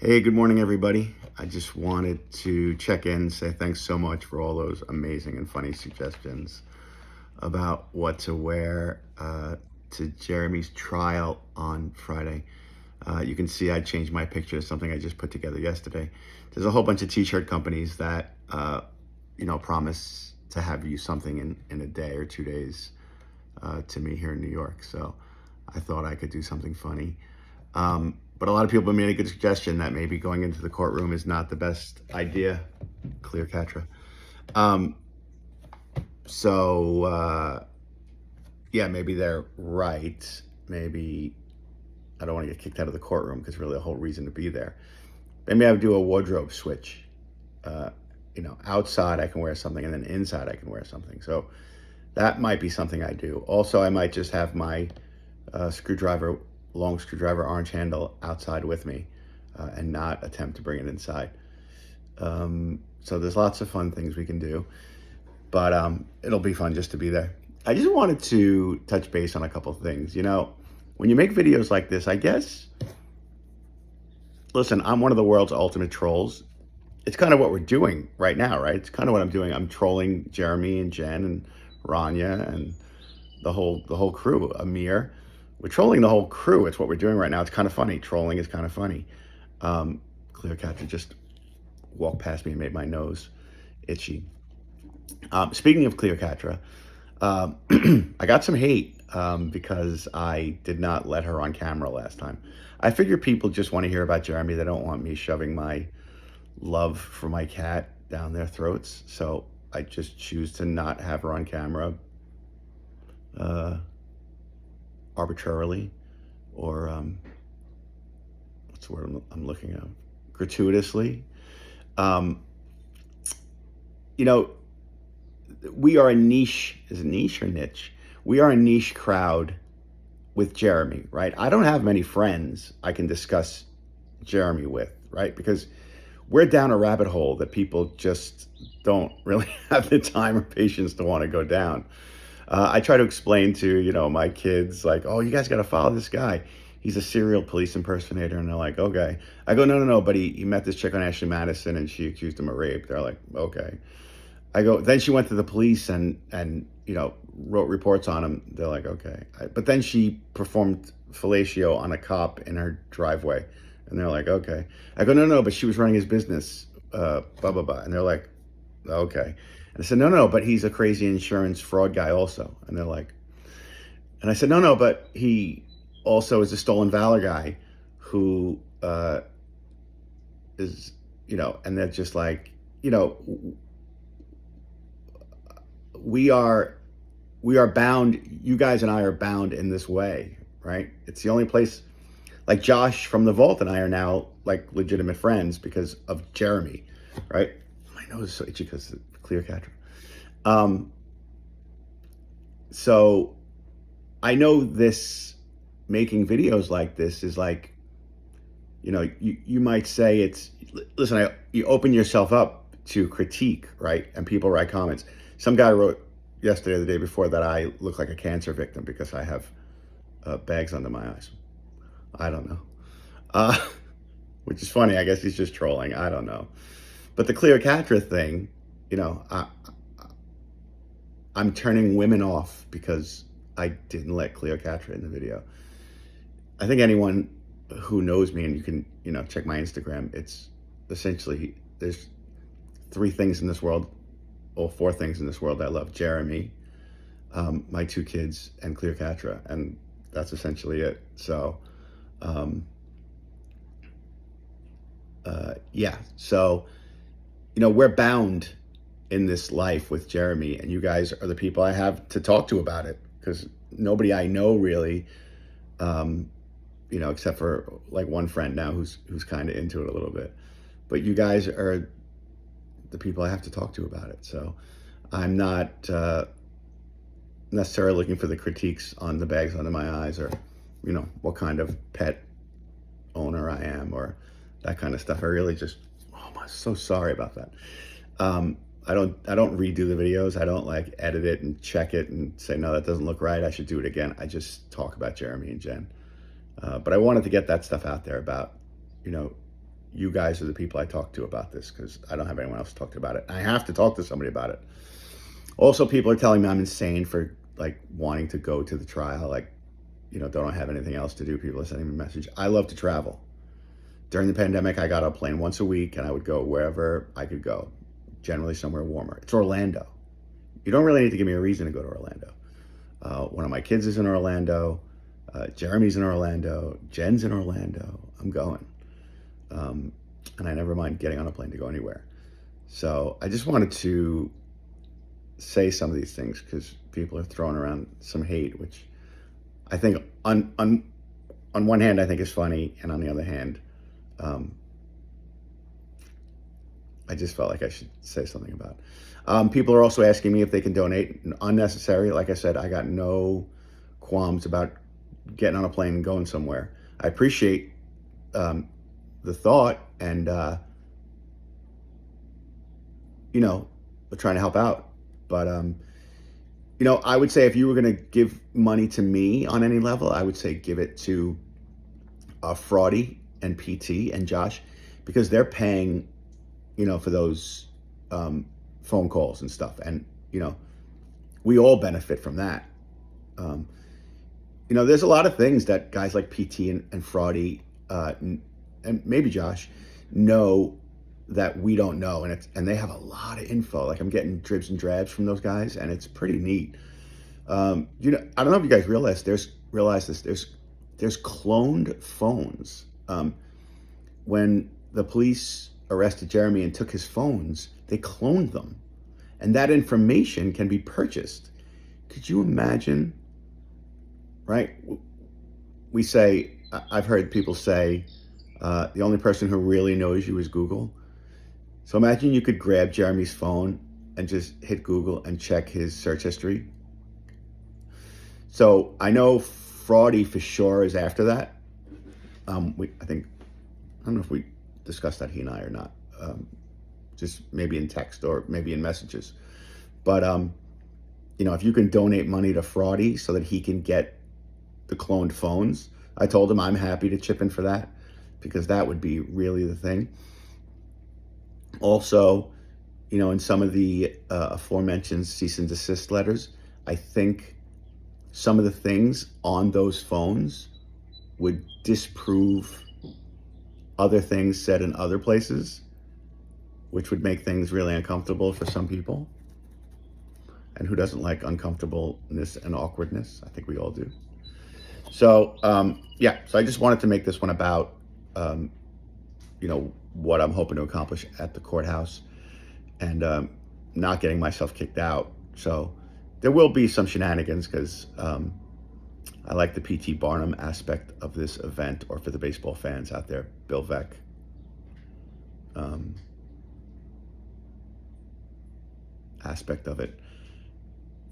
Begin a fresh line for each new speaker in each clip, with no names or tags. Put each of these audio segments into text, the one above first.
Hey, good morning, everybody. I just wanted to check in and say thanks so much for all those amazing and funny suggestions about what to wear to Jeremy's trial on Friday. You can see I changed my picture to something I just put together yesterday. There's a whole bunch of t-shirt companies that, promise to have you something in a day or 2 days to me here in New York. So I thought I could do something funny. But a lot of people made a good suggestion that maybe going into the courtroom is not the best idea. Cleopatra. Um, yeah, maybe they're right. Maybe I don't want to get kicked out of the courtroom because really the whole reason to be there. Maybe I would do a wardrobe switch. Uh, outside I can wear something and then inside I can wear something. So that might be something I do. Also, I might just have my long screwdriver orange handle outside with me and not attempt to bring it inside. So there's lots of fun things we can do, but it'll be fun just to be there. I just wanted to touch base on a couple of things. When you make videos like this, I guess, listen, I'm one of the world's ultimate trolls. It's kind of what we're doing right now, right? It's kind of what I'm doing. I'm trolling Jeremy and Jen and Rania and the whole crew, Amir. We're trolling the whole crew. It's what we're doing right now. It's kind of funny. Trolling is kind of funny. Cleopatra just walked past me and made my nose itchy. Speaking of Cleopatra, I got some hate because I did not let her on camera last time. I figure people just want to hear about Jeremy. They don't want me shoving my love for my cat down their throats. So I just choose to not have her on camera arbitrarily, or what's the word I'm looking at? Gratuitously. We are a niche. Is it niche or niche? We are a niche crowd with Jeremy, right? I don't have many friends I can discuss Jeremy with, right? Because we're down a rabbit hole that people just don't really have the time or patience to want to go down. I try to explain to, my kids, like, oh, you guys got to follow this guy. He's a serial police impersonator. And they're like, okay. I go, no, but he met this chick on Ashley Madison and she accused him of rape. They're like, okay. I go, then she went to the police and wrote reports on him. They're like, okay. But then she performed fellatio on a cop in her driveway. And they're like, okay. I go, no, but she was running his business, blah, blah, blah. And they're like, okay. And I said, no, but he's a crazy insurance fraud guy also. And they're like, and I said, no, but he also is a stolen valor guy who is, and they're just like, we are bound, you guys and I are bound in this way, right? It's the only place, like Josh from the Vault and I are now like legitimate friends because of Jeremy, right? My nose is so itchy because of Cleopatra. So I know this, making videos like this is like, you might say listen, you open yourself up to critique, right? And people write comments. Some guy wrote yesterday or the day before that I look like a cancer victim because I have bags under my eyes. I don't know. Which is funny. I guess he's just trolling. I don't know. But the Cleopatra thing, I'm turning women off because I didn't let Cleopatra in the video. I think anyone who knows me, and you can, check my Instagram, it's essentially, there's 3 things in this world, or 4 things in this world I love. Jeremy, my 2 kids, and Cleopatra. And that's essentially it. So, yeah. So, we're bound in this life with Jeremy, and you guys are the people I have to talk to about it, because nobody I know really, except for like one friend now who's kind of into it a little bit. But you guys are the people I have to talk to about it. So I'm not necessarily looking for the critiques on the bags under my eyes, or, what kind of pet owner I am, or that kind of stuff. I really just, I'm so sorry about that. I don't redo the videos. I don't like edit it and check it and say, no, that doesn't look right, I should do it again. I just talk about Jeremy and Jen. But I wanted to get that stuff out there about, you guys are the people I talk to about this because I don't have anyone else to talk to about it. I have to talk to somebody about it. Also, people are telling me I'm insane for like wanting to go to the trial. Like, don't have anything else to do. People are sending me a message. I love to travel. During the pandemic, I got on a plane once a week and I would go wherever I could go, generally somewhere warmer. It's Orlando. You don't really need to give me a reason to go to Orlando. One of my kids is in Orlando. Jeremy's in Orlando. Jen's in Orlando. I'm going. And I never mind getting on a plane to go anywhere. So I just wanted to say some of these things because people are throwing around some hate, which I think on one hand I think is funny, and on the other hand, I just felt like I should say something about it. People are also asking me if they can donate. Unnecessary. Like I said, I got no qualms about getting on a plane and going somewhere. I appreciate the thought, and we're trying to help out. But I would say if you were going to give money to me on any level, I would say give it to Fraudy and PT and Josh, because they're paying, for those phone calls and stuff, and we all benefit from that. There's a lot of things that guys like PT and Fraudy and maybe Josh know that we don't know, and they have a lot of info. Like I'm getting dribs and drabs from those guys, and it's pretty neat. I don't know if you guys realize this. There's cloned phones. When the police arrested Jeremy and took his phones, they cloned them, and that information can be purchased. Could you imagine? Right? I've heard people say, the only person who really knows you is Google. So imagine you could grab Jeremy's phone and just hit Google and check his search history. So I know Fraudy for sure is after that. I don't know if we discussed that, he and I, or not. Just maybe in text or maybe in messages. But if you can donate money to Fraudy so that he can get the cloned phones, I told him I'm happy to chip in for that, because that would be really the thing. Also, in some of the aforementioned cease and desist letters, I think some of the things on those phones would disprove other things said in other places, which would make things really uncomfortable for some people. And who doesn't like uncomfortableness and awkwardness? I think we all do. So, so I just wanted to make this one about, what I'm hoping to accomplish at the courthouse, and not getting myself kicked out. So there will be some shenanigans, because I like the P.T. Barnum aspect of this event, or for the baseball fans out there, Bill Veeck. Aspect of it.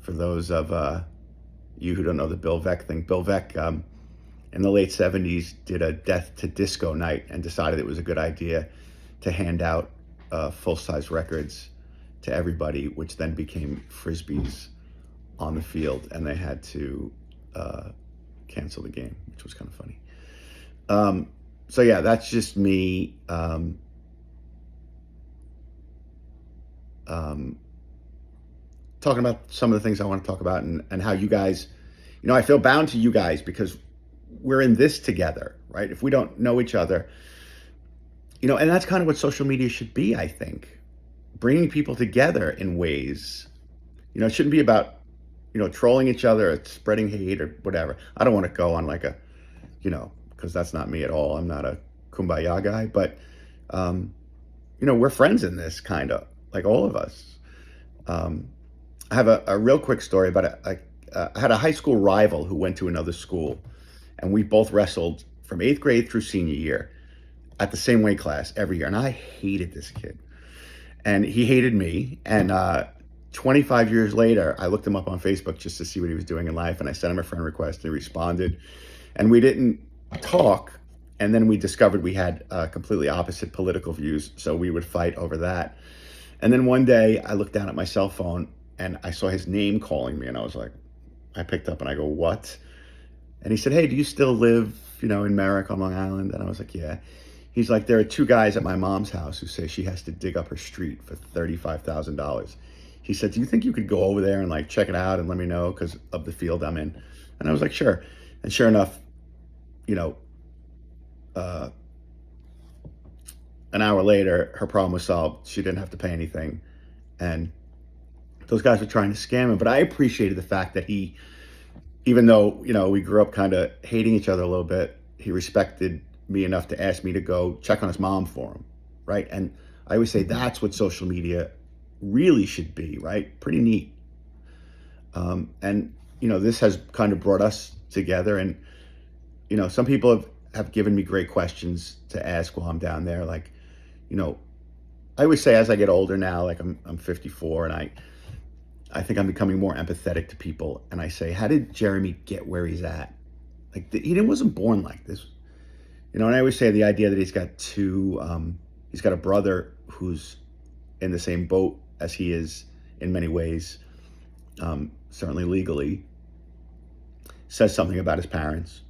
For those of you who don't know the Bill Veeck thing, Bill Veeck in the late 70s did a Death to Disco night and decided it was a good idea to hand out full-size records to everybody, which then became Frisbees on the field, and they had to cancel the game, which was kind of funny. So yeah, that's just me talking about some of the things I want to talk about, and how you guys, I feel bound to you guys because we're in this together, right? If we don't know each other, and that's kind of what social media should be, I think. Bringing people together in ways, it shouldn't be about, trolling each other or spreading hate or whatever. I don't want to go on like a, because that's not me at all. I'm not a kumbaya guy, but, we're friends in this, kind of, like all of us. I have a real quick story about I had a high school rival who went to another school, and we both wrestled from 8th grade through senior year at the same weight class every year. And I hated this kid, and he hated me. And 25 years later, I looked him up on Facebook just to see what he was doing in life, and I sent him a friend request, and he responded, and we didn't talk. And then we discovered we had completely opposite political views, so we would fight over that. And then one day I looked down at my cell phone and I saw his name calling me, and I was like, I picked up and I go, what? And he said, hey, do you still live, in Merrick on Long Island? And I was like, yeah. He's like, there are two guys at my mom's house who say she has to dig up her street for $35,000. He said, do you think you could go over there and like check it out and let me know because of the field I'm in? And I was like, sure. And sure enough, you know, uh, an hour later, her problem was solved. She didn't have to pay anything. And those guys were trying to scam him. But I appreciated the fact that he, even though, you know, we grew up kind of hating each other a little bit, he respected me enough to ask me to go check on his mom for him, right? And I always say that's what social media really should be, right? Pretty neat. And, you know, this has kind of brought us together. And, you know, some people have given me great questions to ask while I'm down there. Like, you know, I always say as I get older now, like I'm 54, and I think I'm becoming more empathetic to people. And I say, how did Jeremy get where he's at? Like, he wasn't born like this. You know, and I always say the idea that he's got a brother who's in the same boat as he is in many ways, certainly legally, says something about his parents.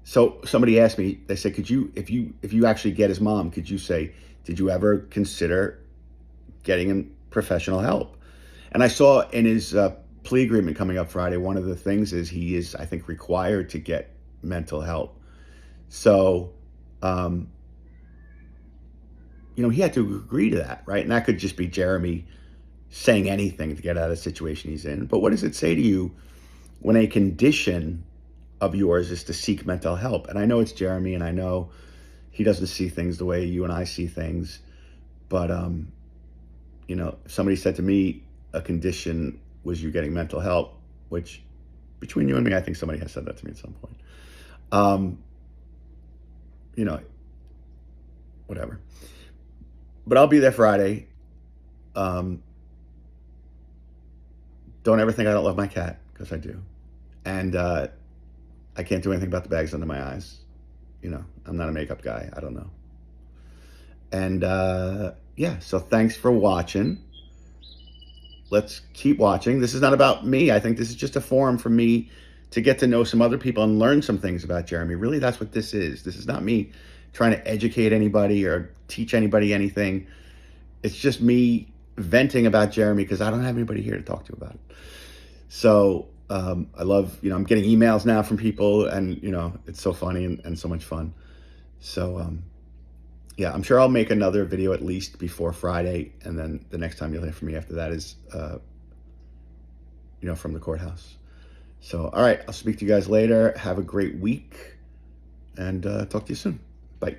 So somebody asked me, they said, could you, if you actually get his mom, could you say, did you ever consider getting him professional help? And I saw in his plea agreement coming up Friday, one of the things is he is, I think, required to get mental help. So, you know, he had to agree to that, right? And that could just be Jeremy saying anything to get out of the situation he's in. But what does it say to you when a condition of yours is to seek mental help? And I know it's Jeremy, and I know he doesn't see things the way you and I see things. But, you know, if somebody said to me a condition was you getting mental help, which between you and me, I think somebody has said that to me at some point. You know, whatever. But I'll be there Friday. Don't ever think I don't love my cat, because I do. And I can't do anything about the bags under my eyes. You know, I'm not a makeup guy. I don't know. And yeah, so thanks for watching. Let's keep watching. This is not about me. I think this is just a forum for me to get to know some other people and learn some things about Jeremy. Really, that's what this is. This is not me trying to educate anybody or teach anybody anything. It's just me venting about Jeremy because I don't have anybody here to talk to about it. So I love, you know, I'm getting emails now from people, and, you know, it's so funny and so much fun. So yeah, I'm sure I'll make another video at least before Friday. And then the next time you'll hear from me after that is, you know, from the courthouse. So, all right, I'll speak to you guys later. Have a great week, and talk to you soon. Bye.